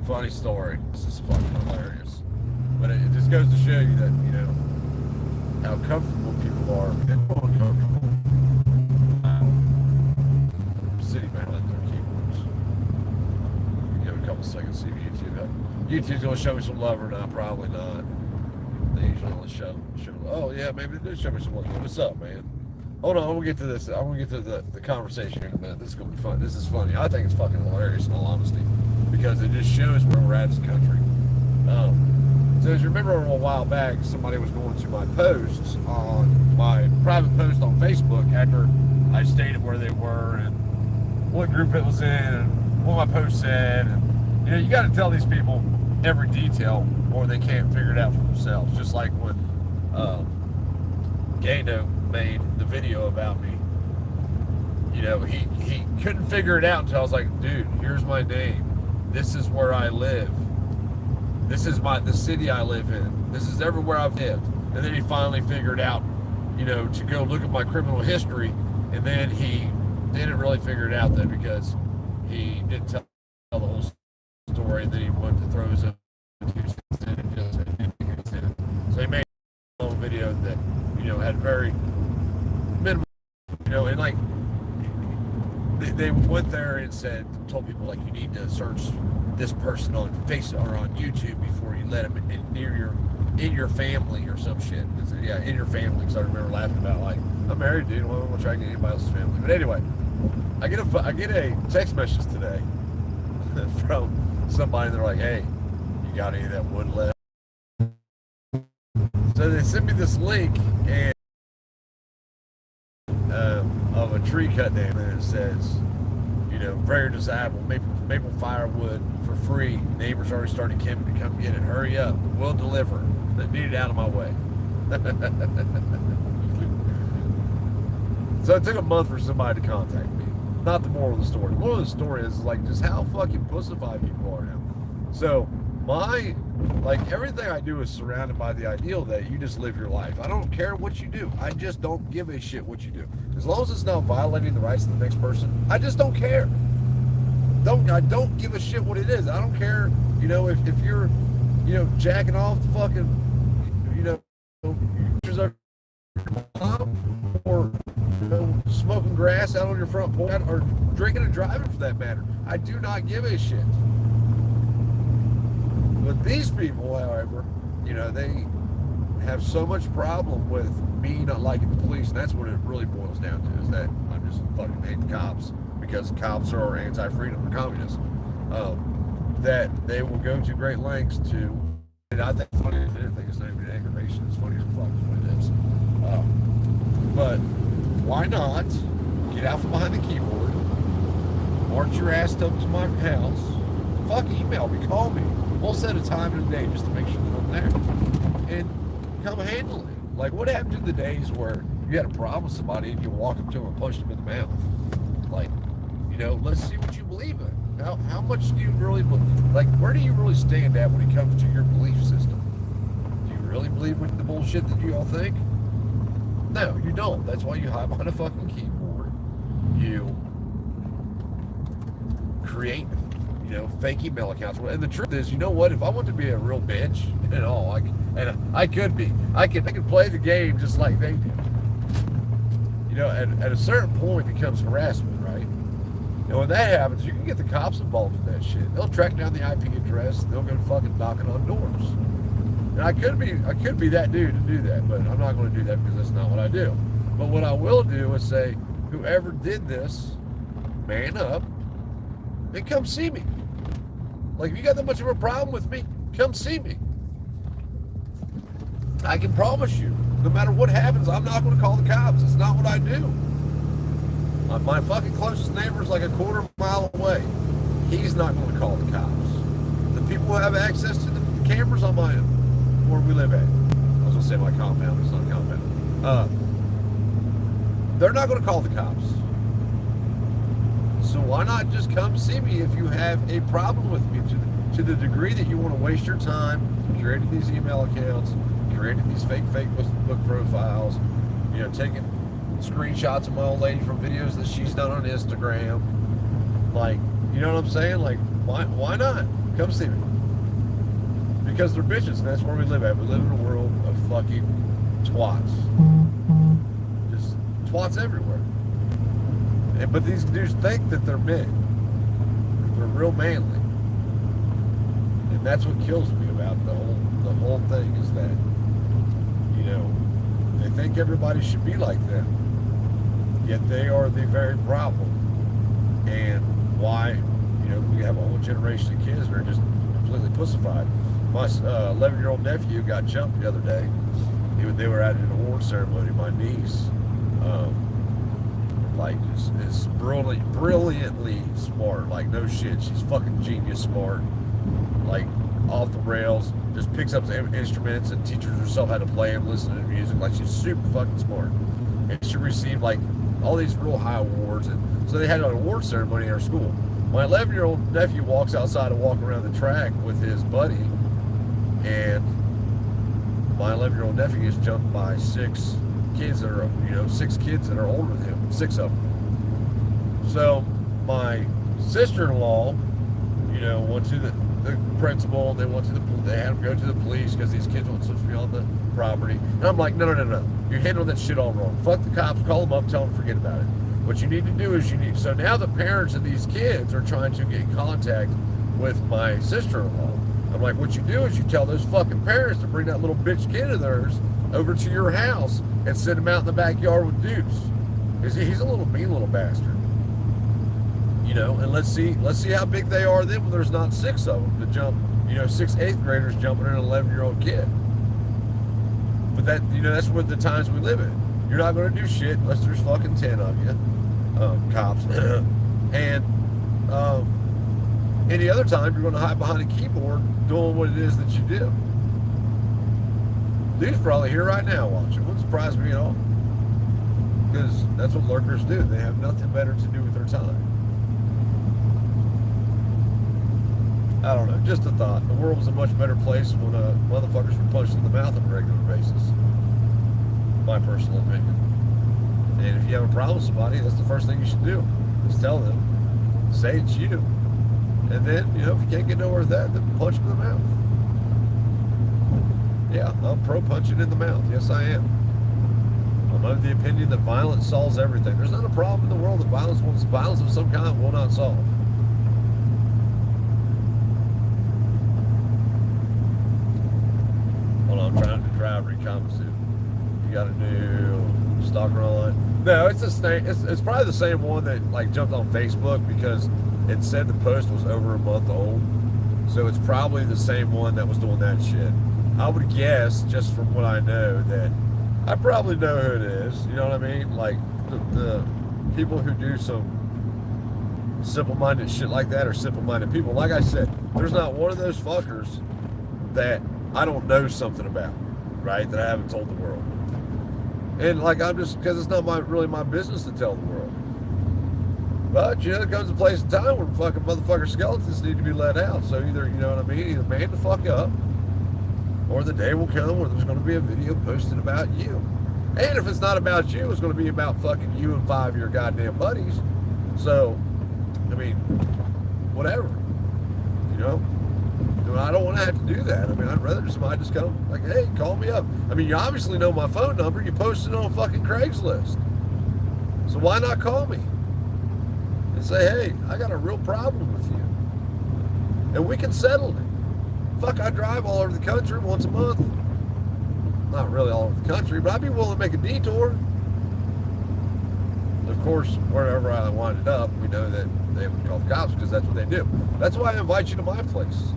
funny story. This is fucking hilarious. But it just goes to show you that, how comfortable people are. People are uncomfortable. Sitting behind their keyboards. Give it a couple seconds, see if YouTube's going to show me some love or not. Probably not. They usually only show. Oh, yeah, maybe they do show me some love. What's up, man? Hold on, I'm going to get to this. I'm going to get to the conversation in a minute. This is going to be fun. This is funny. I think it's fucking hilarious, in all honesty, because it just shows where we're at as a country. So as you remember a while back, somebody was going to my posts on my private post on Facebook after I stated where they were and what group it was in and what my post said. And, you got to tell these people every detail or they can't figure it out for themselves. Just like when Gano made the video about me. He couldn't figure it out until I was like, dude, here's my name. This is where I live. This is the city I live in. This is everywhere I've lived. And then he finally figured out, to go look at my criminal history. And then he didn't really figure it out then because he didn't tell the whole story. And then he wanted to throw his own 2 cents in and just didn't think it was in. So he made a little video that, had very minimal, and like, they went there and told people, like, you need to search this person on Facebook or on YouTube before you let them in your family or some shit. Said, yeah, in your family. Because I remember laughing about, like, I'm married, dude. Well, I'm gonna try to get anybody else's family. But anyway, I get a text message today from somebody. They're like, hey, you got any of that wood left? So they sent me this link and of a tree cut down, and it says, very desirable maple firewood for free. Neighbors already started coming to come get it. Hurry up, we'll deliver. They need it out of my way. So it took a month for somebody to contact me. Not the moral of the story. The moral of the story is like just how fucking pussified people are now. So everything I do is surrounded by the ideal that you just live your life. I don't care what you do. I just don't give a shit what you do. As long as it's not violating the rights of the next person, I just don't care. I don't give a shit what it is. I don't care, if you're, jacking off the fucking, pictures of your mom, or, smoking grass out on your front porch, or drinking and driving for that matter. I do not give a shit. But these people, however, they have so much problem with me not liking the police, and that's what it really boils down to, is that I just fucking hate the cops, because cops are anti-freedom and communists, that they will go to great lengths to, and I think funny as anything, it's not even aggravation, it's funny as fuck is what it is. But why not get out from behind the keyboard, march your ass up to my house, fuck, email me, call me. We'll set a time and a day just to make sure that I'm there. And come handle it. Like, what happened to the days where you had a problem with somebody and you walk up to them and punch them in the mouth? Like, let's see what you believe in. How much do you really believe? Like, where do you really stand at when it comes to your belief system? Do you really believe in the bullshit that you all think? No, you don't. That's why you hide behind a fucking keyboard. You create fake email accounts. And the truth is, you know what? If I want to be a real bitch and all, I could be. I could play the game just like they do. At a certain point, it becomes harassment, right? And when that happens, you can get the cops involved in that shit. They'll track down the IP address. And they'll go fucking knocking on doors. And I could be that dude to do that, but I'm not going to do that because that's not what I do. But what I will do is say, whoever did this, man up and come see me. Like, if you got that much of a problem with me, come see me. I can promise you, no matter what happens, I'm not going to call the cops. It's not what I do. My fucking closest neighbor is like a quarter-mile away. He's not going to call the cops. The people who have access to the cameras on where we live at. I was going to say my compound. It's not a compound. They're not going to call the cops. So why not just come see me if you have a problem with me to the degree that you want to waste your time creating these email accounts, creating these fake Facebook profiles, taking screenshots of my old lady from videos that she's done on Instagram. Like, you know what I'm saying? Like, why not? Come see me. Because they're bitches, and that's where we live at. We live in a world of fucking twats. Just twats everywhere. But these dudes think that they're men. They're real manly. And that's what kills me about the whole thing is that, you know, they think everybody should be like them. Yet they are the very problem. And why, you know, we have a whole generation of kids that are just completely pussified. My 11-year-old nephew got jumped the other day. They were at an award ceremony. My niece, like, is brilliantly smart. Like, no shit. She's fucking genius smart. Like, off the rails. Just picks up instruments and teaches herself how to play them, listen to music. Like, she's super fucking smart. And she received, like, all these real high awards. And so they had an award ceremony in our school. My 11-year-old nephew walks outside and walks around the track with his buddy. And my 11-year-old nephew gets jumped by 6 kids that are, you know, 6 kids that are older than him, 6 of them. So my sister-in-law, you know, went to the principal. They had him go to the police because these kids weren't supposed to be on the property. And I'm like, no. You're handling that shit all wrong. Fuck the cops. Call them up. Tell them to forget about it. What you need to do is so now the parents of these kids are trying to get in contact with my sister-in-law. I'm like, what you do is you tell those fucking parents to bring that little bitch kid of theirs over to your house and send him out in the backyard with Deuce. He's a mean little bastard. You know, and let's see how big they are then when there's not 6 of them to jump, you know, 6 8th graders jumping an 11-year-old kid. But that, you know, that's what the times we live in. You're not going to do shit unless there's fucking 10 of you, cops. And any other time, you're going to hide behind a keyboard doing what it is that you do. Dude's probably here right now watching. Wouldn't surprise me at all. Because that's what lurkers do. They have nothing better to do with their time. I don't know, just a thought. The world was a much better place when motherfuckers were punched in the mouth on a regular basis. My personal opinion. And if you have a problem with somebody, that's the first thing you should do. Is tell them, say it's you. And then, you know, if you can't get nowhere with that, then punch them in the mouth. Yeah, I'm pro punching in the mouth. Yes, I am. I'm of the opinion that violence solves everything. There's not a problem in the world that violence of some kind will not solve. Hold on, I'm trying to drive recompensate. You got a new stalker online? No, it's the same. It's probably the same one that like jumped on Facebook because it said the post was over a month old. So it's probably the same one that was doing that shit. I would guess, just from what I know, that I probably know who it is. You know what I mean? Like the people who do some simple-minded shit like that are simple-minded people. Like I said, there's not one of those fuckers that I don't know something about, right? That I haven't told the world. And like I'm just, because it's not really my business to tell the world. But you know, there comes a place and time where fucking motherfucker skeletons need to be let out. So either, you know what I mean, either man the fuck up, or the day will come where there's going to be a video posted about you. And if it's not about you, it's going to be about fucking you and 5 of your goddamn buddies. So, I mean, whatever. You know? I don't want to have to do that. I mean, I'd rather somebody just come, like, hey, call me up. I mean, you obviously know my phone number. You posted it on fucking Craigslist. So why not call me? And say, hey, I got a real problem with you. And we can settle it. Fuck, I drive all over the country once a month. Not really all over the country, but I'd be willing to make a detour. Of course, wherever I winded up, we know that they would call the cops because that's what they do. That's why I invite you to my place,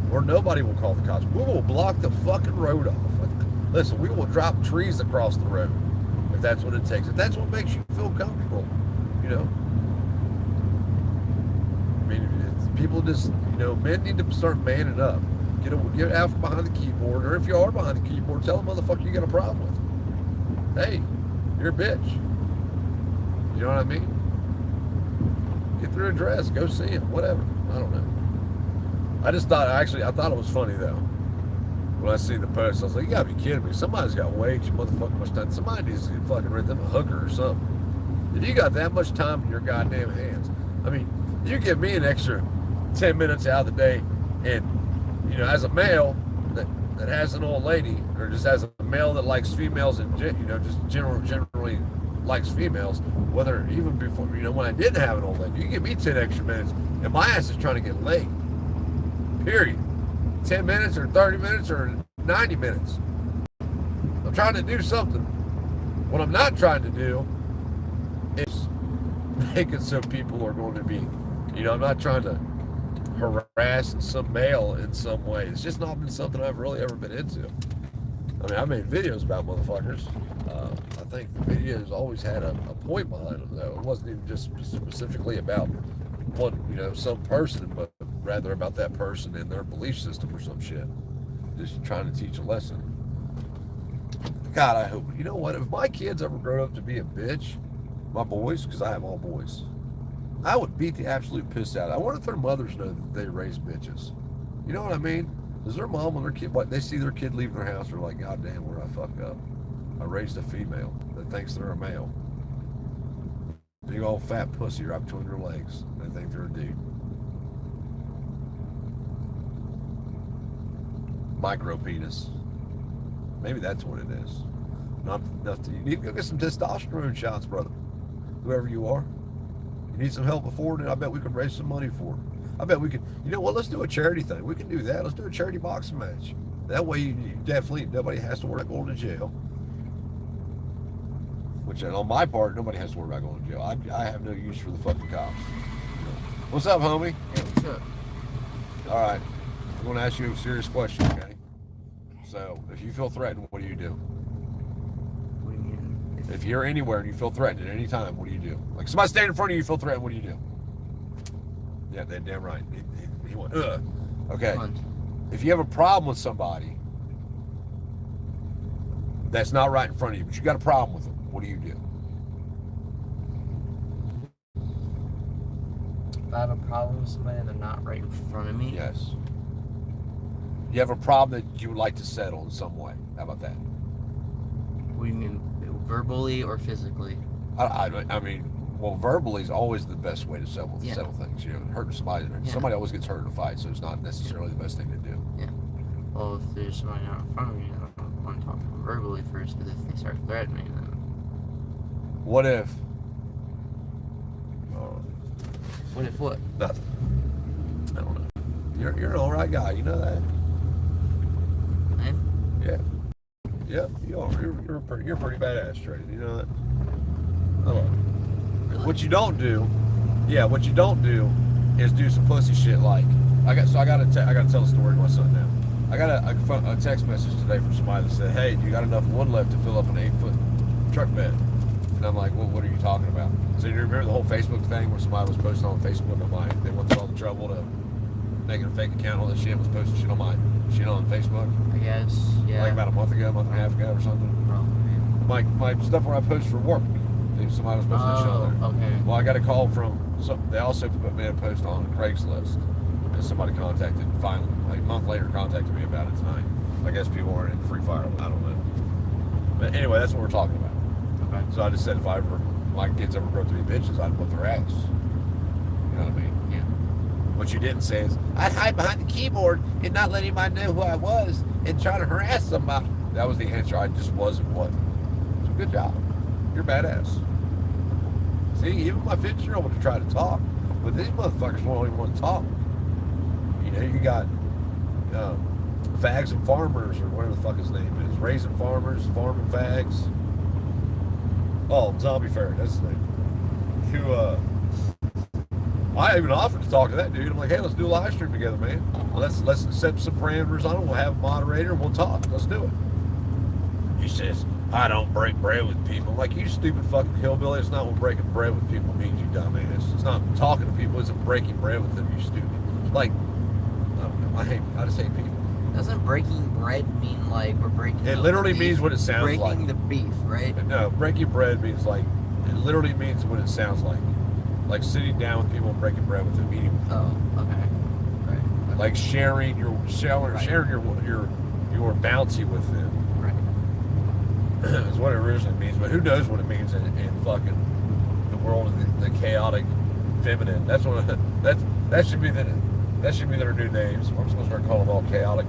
where nobody will call the cops. We will block the fucking road off. Listen, we will drop trees across the road if that's what it takes. If that's what makes you feel comfortable, you know. I mean, people just, you know, men need to start manning up. Get out from behind the keyboard, or if you are behind the keyboard, tell the motherfucker you got a problem with. Hey, you're a bitch. You know what I mean? Get their address, go see him, whatever. I don't know. I thought it was funny though. When I seen the post, I was like, you gotta be kidding me. Somebody's got way too motherfucking much time. Somebody needs to fucking rent them a hooker or something. If you got that much time in your goddamn hands, I mean, you give me an extra 10 minutes out of the day, And, you know, as a male that has an old lady, or just as a male that likes females and, you know, just generally likes females, whether even before, you know, when I didn't have an old lady, you can give me 10 extra minutes, and my ass is trying to get laid. Period. 10 minutes or 30 minutes or 90 minutes. I'm trying to do something. What I'm not trying to do is make it so people are going to be, you know, I'm not trying to harass some male in some way. It's just not been something I've really ever been into. I mean, I made videos about motherfuckers. I think the videos always had a point behind them, though. It wasn't even just specifically about one, you know, some person, but rather about that person and their belief system or some shit. Just trying to teach a lesson. God, I hope, you know what, if my kids ever grow up to be a bitch, my boys, because I have all boys, I would beat the absolute piss out. I wonder if their mothers know that they raise bitches. You know what I mean? Does their mom and their kid, what, they see their kid leaving their house, they're like, God damn, where did I fuck up? I raised a female that thinks they're a male. Big old fat pussy right between their legs. They think they're a dude. Micro penis. Maybe that's what it is. Not enough to, you need to go get some testosterone shots, brother. Whoever you are. You need some help affording it, I bet we could raise some money for it. I bet we could, you know what, let's do a charity thing. We can do that. Let's do a charity boxing match. That way you definitely, nobody has to worry about going to jail. Which on my part, nobody has to worry about going to jail. I have no use for the fucking cops. What's up, homie? Hey, what's up? All right. I'm going to ask you a serious question, okay? So, if you feel threatened, what do you do? What do you mean? If you're anywhere and you feel threatened at any time, what do you do? Like somebody standing in front of you, you feel threatened, what do you do? Yeah, they're damn right. He went, ugh. Okay. If you have a problem with somebody that's not right in front of you, but you got a problem with them, what do you do? If I have a problem with somebody and they're not right in front of me? Yes. You have a problem that you would like to settle in some way. How about that? What do you mean, verbally or physically? I mean, well, verbally is always the best way to settle things. You know, hurting somebody. Yeah. Somebody always gets hurt in a fight, so it's not necessarily the best thing to do. Yeah. Well, if there's somebody not in front of me, I don't want to talk to them verbally first, but if they start threatening me, then... What if? What if what? Nothing. I don't know. You're an all right guy. You know that? Yeah. Yeah. You're pretty badass, Trey. You know that? I don't know. Really? What you don't do is do some pussy shit like I gotta tell a story to my son now. I got a text message today from somebody that said, "Hey, you got enough wood left to fill up an 8-foot truck bed?" And I'm like, "Well, what are you talking about?" So you remember the whole Facebook thing where somebody was posting on Facebook on mine? They went through all the trouble to making a fake account, all that shit, was posting shit on Facebook. I guess, yeah. Like about a month and a half ago or something. Probably. My stuff where I post for work. Somebody was posting that shit on there. Okay. Well, I got a call from they also made a post on Craigslist, and somebody finally, like a month later, contacted me about it tonight. I guess people aren't in Free Fire. I don't know. But anyway, that's what we're talking about. Okay. So I just said if my kids ever grow up to be bitches, I'd whip their ass. You know what I mean? Yeah. What you didn't say is, I'd hide behind the keyboard and not let anybody know who I was and try to harass somebody. That was the answer. I just wasn't what. So good job. You're badass. See, even my 50-year-old would try to talk, but these motherfuckers won't even want to talk. You know, you got Fags and Farmers, or whatever the fuck his name is. Raising Farmers, Farming Fags. Oh, Zombie Ferret, that's his name. I even offered to talk to that dude. I'm like, hey, let's do a live stream together, man. Let's set some parameters on it. We'll have a moderator and we'll talk. Let's do it. He says, I don't break bread with people. I'm like, you stupid fucking hillbilly. It's not what breaking bread with people means, you dumbass. It's not talking to people. It's breaking bread with them, you stupid. Like, I don't know. I just hate people. Doesn't breaking bread mean like we're breaking It literally means what it sounds breaking like. Breaking the beef, right? No, breaking bread means like, it literally means what it sounds like. Like sitting down with people and breaking bread with them, eating with them. Oh, okay. Right. Like sharing your bounty with them. Is what it originally means, but who knows what it means in fucking the world of the chaotic feminine. That's what that should be the That should be their new names. I'm just gonna start calling them all chaotic,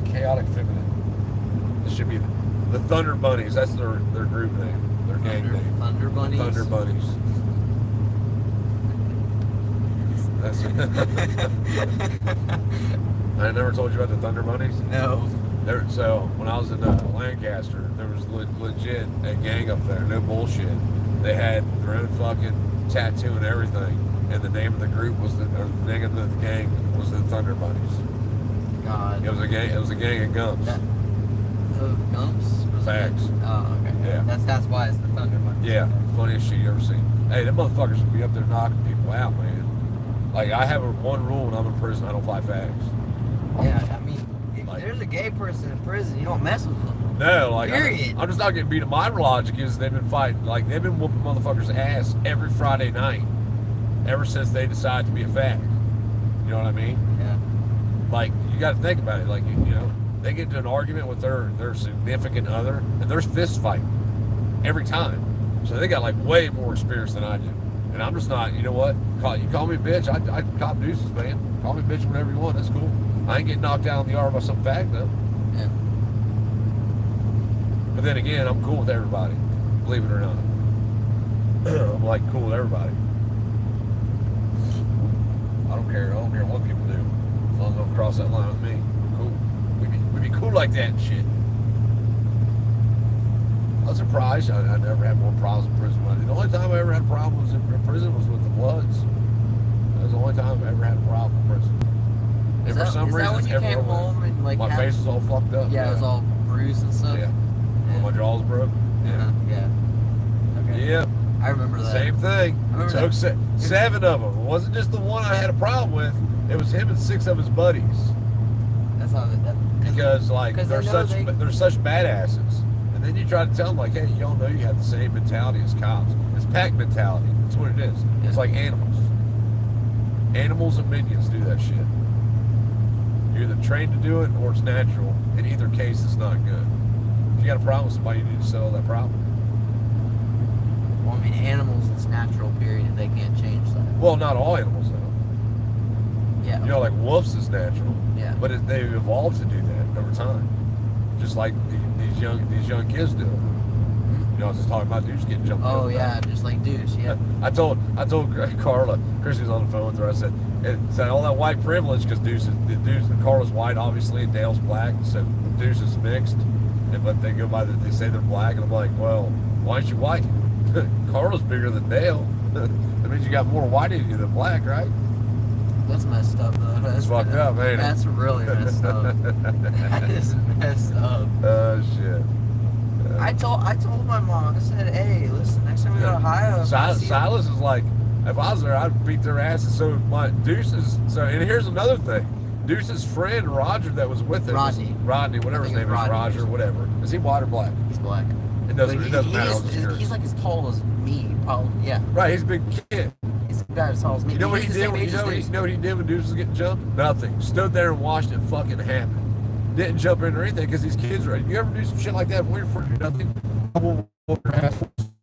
the chaotic feminine. This should be the Thunder Bunnies. That's their group name, their gang name. Thunder Bunnies. Thunder Bunnies. That's I never told you about the Thunder Bunnies. No. So when I was in Lancaster, there was legit a gang up there. No bullshit. They had their own fucking tattoo and everything, and the name of the group was the name of the gang was the Thunder Bunnies. God. It was a gang. It was a gang of gumps. Of Gumps? Facts. Oh, okay. Yeah. That's why it's the Thunder Bunnies. Yeah, funniest shit you ever seen. Hey, them motherfuckers should be up there knocking people out, man. Like I have one rule when I'm in prison: I don't fight fags. Yeah, I mean, if there's a gay person in prison, you don't mess with them. No, like Period. I'm just not getting beat up. My logic is they've been fighting, like they've been whooping motherfuckers' ass every Friday night, ever since they decided to be a fag. You know what I mean? Yeah. Like you got to think about it. Like you know, they get into an argument with their significant other, and there's fist fighting every time. So they got like way more experience than I do. And I'm just not. You know what? You call me a bitch. I cop deuces, man. Call me a bitch whenever you want. That's cool. I ain't getting knocked down in the arm by some fag though. Yeah. But then again, I'm cool with everybody, believe it or not. I'm like cool with everybody. I don't care what people do, as long as they don't cross that line with me. I'm cool. We'd be cool like that and shit. I was surprised I never had more problems in prison. The only time I ever had problems in prison was with the Bloods. That was the only time I ever had a problem in prison. And for some reason, when you came home and like my face was all fucked up. Yeah, it was all bruised and stuff. Yeah. My jaws broke. Yeah. Yeah. Okay. Yeah. I remember that. Same thing. Took 7 of them. It wasn't just the one I had a problem with. It was him and 6 of his buddies. That's not that. Because like they're such badasses. And then you try to tell them like, hey, y'all know you have the same mentality as cops. It's pack mentality. That's what it is. Yeah. It's like animals. Animals and minions do that shit. You're either trained to do it or it's natural. In either case, it's not good. If you got a problem with somebody, you need to settle that problem. Well, I mean, animals, it's natural, period, and they can't change that. Well, not all animals, though. Yeah. You know, like wolves is natural. Yeah. But they've evolved to do that over time. Just like these young kids do. You know, I was just talking about dudes getting jumped. Oh, yeah, just like dudes, yeah. I told Carla, Chris was on the phone with her, I said, it's all that white privilege, because Carla's white, obviously, and Dale's black, so Deuce is mixed, but they go by, they say they're black, and I'm like, well, why aren't you white? Carla's bigger than Dale. That means you got more white in you than black, right? That's messed up, though. That's fucked up, ain't it? That's really messed up. That is messed up. Oh, shit. I told my mom, I said, hey, listen, next time we go to Ohio, Silas is like, if I was there, I'd beat their asses. So my Deuce's, and here's another thing. Deuce's friend, Roger, that was with him. Rodney, whatever his name is, Roger, whatever. Is he white or black? He's black. It doesn't matter. He's like as tall as me, probably, yeah. Right, he's a big kid. He's about as tall as me. You know what he did? You know what he did when Deuce was getting jumped? Nothing. Stood there and watched it fucking happen. Didn't jump in or anything because these kids are. You ever do some shit like that when you're for nothing?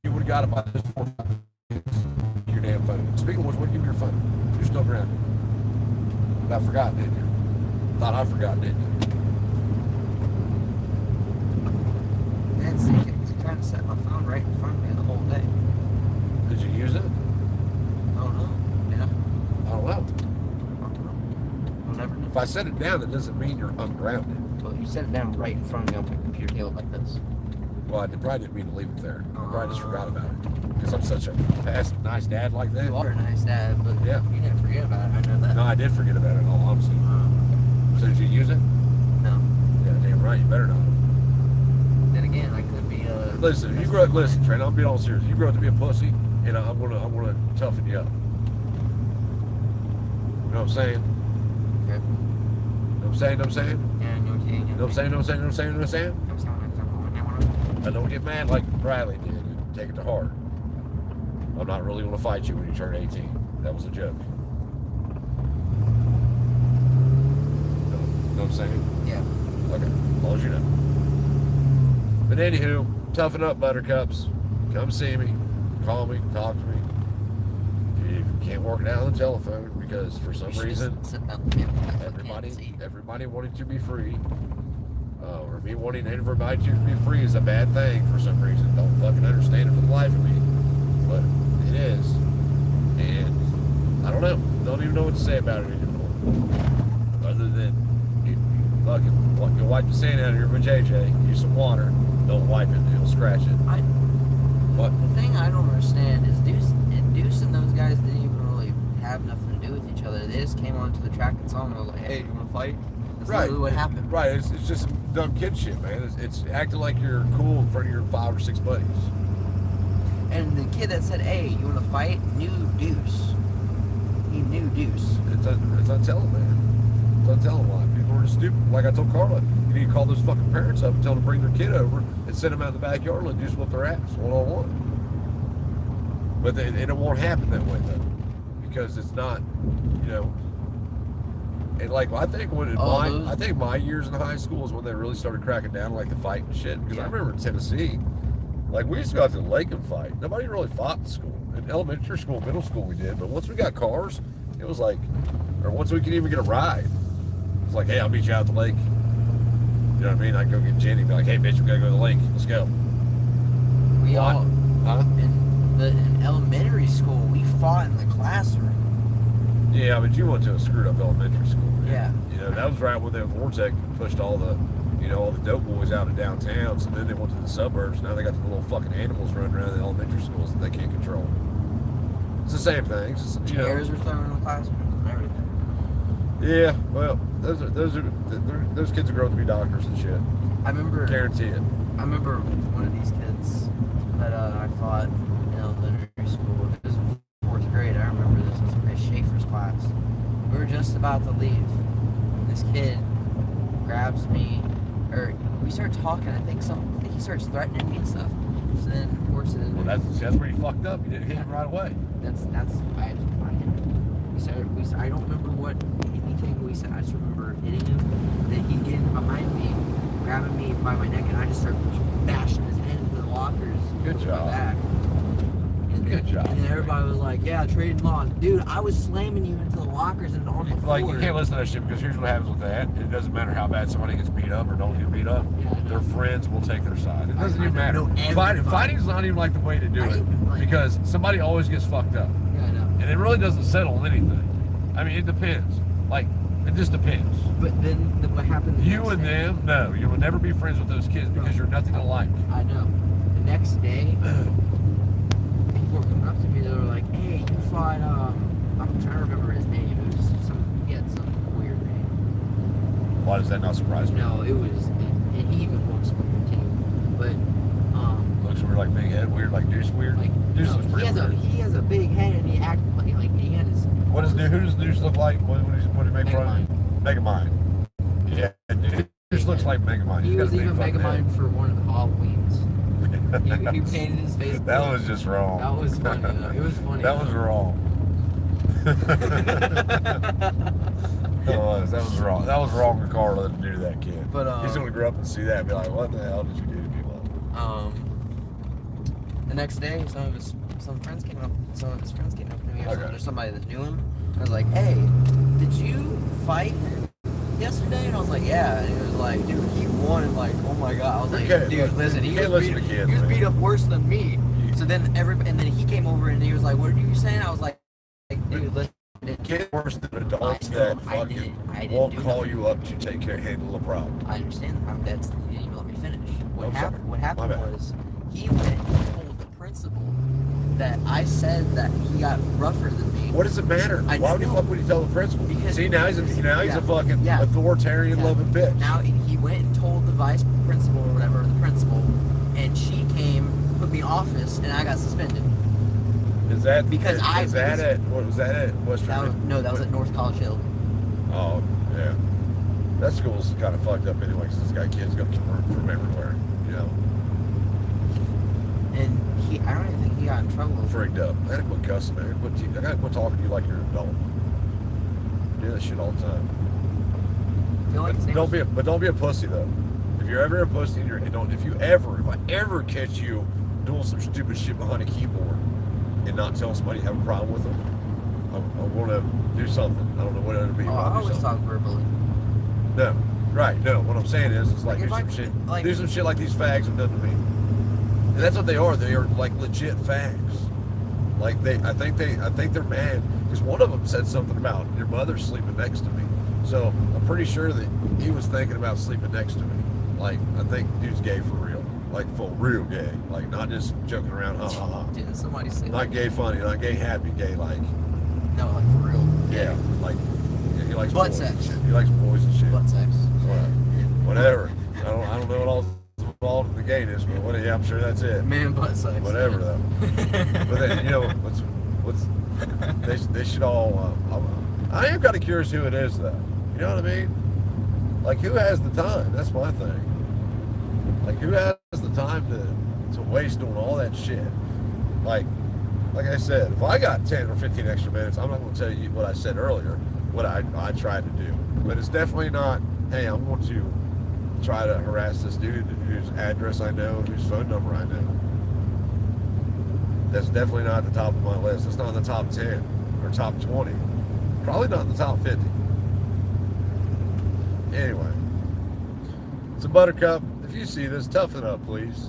You would have got it by this 4 your damn phone. Speaking of which, what give me your phone? You're still grounded. I forgot, didn't you? Thought I forgot, didn't you? Man, see, he's trying to set my phone right in front of me the whole day. Did you use it? Oh no. Yeah. I don't know. I'll never know. If I set it down, that doesn't mean you're ungrounded. Well, you set it down right in front of me on my computer table like this. Well, I probably didn't mean to leave it there. I probably just forgot about it. Because I'm such a nice dad like that. You are a nice dad, but yeah, you didn't forget about it. I know that. No, I did forget about it, in all honesty. So did you use it? No. Yeah, damn right. You better not. Then again, I could be Listen, you grow up. Listen, Trent. I'm being all serious. You grow up to be a pussy, and I'm gonna toughen you up. You know what I'm saying? Okay. Know what I'm saying? Know what I'm saying? Yeah, I know what you're saying. Know what I'm saying? Know what I'm saying? Know what I'm saying? Know what I'm saying? I don't get mad like Bradley did. And take it to heart. I'm not really gonna fight you when you turn 18. That was a joke. Know what I'm saying? Yeah. Okay. As long as you know. But anywho, toughen up, Buttercups. Come see me. Call me. Talk to me. You can't work it out on the telephone because for some reason everybody wanting to be free, or me wanting everybody to be free is a bad thing for some reason. Don't fucking understand it for the life of me, but it is, and I don't know. Don't even know what to say about it anymore, other than you fucking wipe the sand out of your vajayjay, use some water, don't wipe it, it'll scratch it. The thing I don't understand is Deuce and those guys didn't even really have nothing to do with each other. They just came onto the track and saw him and were like, hey, you want to fight? That's literally what happened. Right, it's just dumb kid shit, man. It's acting like you're cool in front of your 5 or 6 buddies. And the kid that said, hey, you want to fight, knew Deuce. He knew Deuce. It's untelling, man. It's untelling why. People are stupid. Like I told Carla, you need to call those fucking parents up and tell them to bring their kid over and send them out in the backyard and let Deuce whoop their ass one-on-one. But it won't happen that way, though. Because it's not, you know... And like I think I think my years in high school is when they really started cracking down like the fight and shit. Because I remember in Tennessee, like we used to go out to the lake and fight. Nobody really fought in school. In elementary school, middle school we did, but once we got cars, it was like, or once we could even get a ride, it's like, hey, I'll meet you out at the lake. You know what I mean? I'd go get Jenny and be like, hey bitch, we gotta go to the lake. Let's go. In elementary school, we fought in the classroom. Yeah, but you went to a screwed up elementary school. Man. Yeah. You know, that was right when the Vortec pushed all the dope boys out of downtown. So then they went to the suburbs. Now they got the little fucking animals running around in the elementary schools that they can't control. It's the same thing. It's just, chairs are thrown in the classroom and everything. Yeah, well, those kids are growing to be doctors and shit. I remember. Guarantee it. I remember one of these kids that I fought in elementary school. It was in 4th grade. I remember this. It was Miss Schaefer's class. We were just about to leave. This kid grabs me, or we start talking. I think he starts threatening me and stuff. So then, of course, well, that's where you fucked up. You didn't hit him right away. I don't remember what anything we said. I just remember hitting him. Then he getting behind me, grabbing me by my neck, and I just started bashing his head into the lockers. Good job. Back. Good job. And then everybody was like, yeah, trading laws. Dude, I was slamming you into the lockers and on the floor. Like, you can't listen to that shit because here's what happens with that. It doesn't matter how bad somebody gets beat up or don't get beat up. Yeah, their friends will take their side. It doesn't even matter. Fighting's not even like the way to do it because somebody always gets fucked up. Yeah, I know. And it really doesn't settle on anything. I mean, it depends. Like, it just depends. But then what happened? You and them, no. You will never be friends with those kids because you're nothing alike. I know. The next day, people were coming up to me. They were like, "Hey, you fought." I'm trying to remember his name. It was he had some weird name. Why does that not surprise me? No, it was. And he even looks weird too. But looks weird, like big head, weird, like Deuce weird. Like Deuce looks pretty weird. He has a big head, and he acted like he had his. Who does Deuce look like? What do you make fun of? Megamind. Yeah, Deuce looks like Megamind. He was even Megamind for one of the Halloweens. he painted his face. That was just wrong. That was funny though. It was funny. That was wrong. That was wrong. That was wrong of Carla to do that kid. But he's gonna grow up and see that and be like, what the hell did you do to people? The next day, some of his friends came up to me. Okay. There's somebody that knew him. I was like, hey, did you fight yesterday? And I was like, yeah. And he was like, dude, he won. And like, oh my god. I was like, dude, listen, he was beat up worse than me. So then and then he came over and he was like, what are you saying? I was like, dude, listen. Kid worse than adults that fucking won't call you up to handle a problem. I understand. He didn't even let me finish. What happened was he went and told the principal that I said that he got rougher than me. What does it matter? Why would you tell the principal? Because see, now he's a fucking authoritarian loving bitch. Now he went and told the vice principal or whatever, the principal, and she came, put me in office, and I got suspended. Is that at Western? No, that was at North College Hill. Oh yeah, that school's kind of fucked up anyway. Cause it's got kids going from everywhere, you know. And I don't even think he got in trouble. Freaked up. I gotta quit cussing, man. I gotta quit talking to you like you're an adult. I do that shit all the time. Don't be a pussy though. If you're ever a pussy, if I ever catch you doing some stupid shit behind a keyboard and not telling somebody you have a problem with them, I want to do something. I don't know what it'll be. Oh, but I I'll do always talk something. verbally. No, right? No, what I'm saying is like Like, do if some I- shit. like- Do some shit like these fags have done to me. And that's what they are. They are like legit fags. Like I think they're mad because one of them said something about your mother sleeping next to me. So I'm pretty sure that he was thinking about sleeping next to me. Like I think dude's gay for real. Like for real gay. Like not just joking around. Ha ha ha. Didn't somebody say Not gay funny. Not gay happy. Gay like. No, like for real. Yeah. Like he likes Butt boys and sex. shit. He likes boys and shit. Butt sex. Whatever. I don't know what all's involved in the gayness, but what? Yeah, I'm sure that's it. Man, butt sex. Whatever though. But then, you know what's they should all. I am kind of curious who it is though. You know what I mean? Like who has the time? That's my thing. Like who has the time to waste doing all that shit? Like I said, if I got 10 or 15 extra minutes, I'm not going to tell you what I said earlier, what I tried to do. But it's definitely not, hey, I'm going to try to harass this dude whose address I know, whose phone number I know. That's definitely not at the top of my list. It's not in the top 10 or top 20. Probably not in the top 50. Anyway, it's a Buttercup. If you see this, toughen up, please.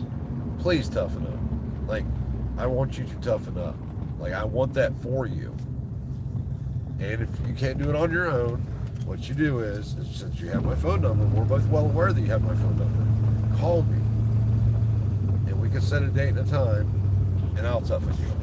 Please toughen up. Like, I want you to toughen up. Like, I want that for you. And if you can't do it on your own, what you do is since you have my phone number, we're both well aware that you have my phone number, call me. And we can set a date and a time, and I'll toughen you up.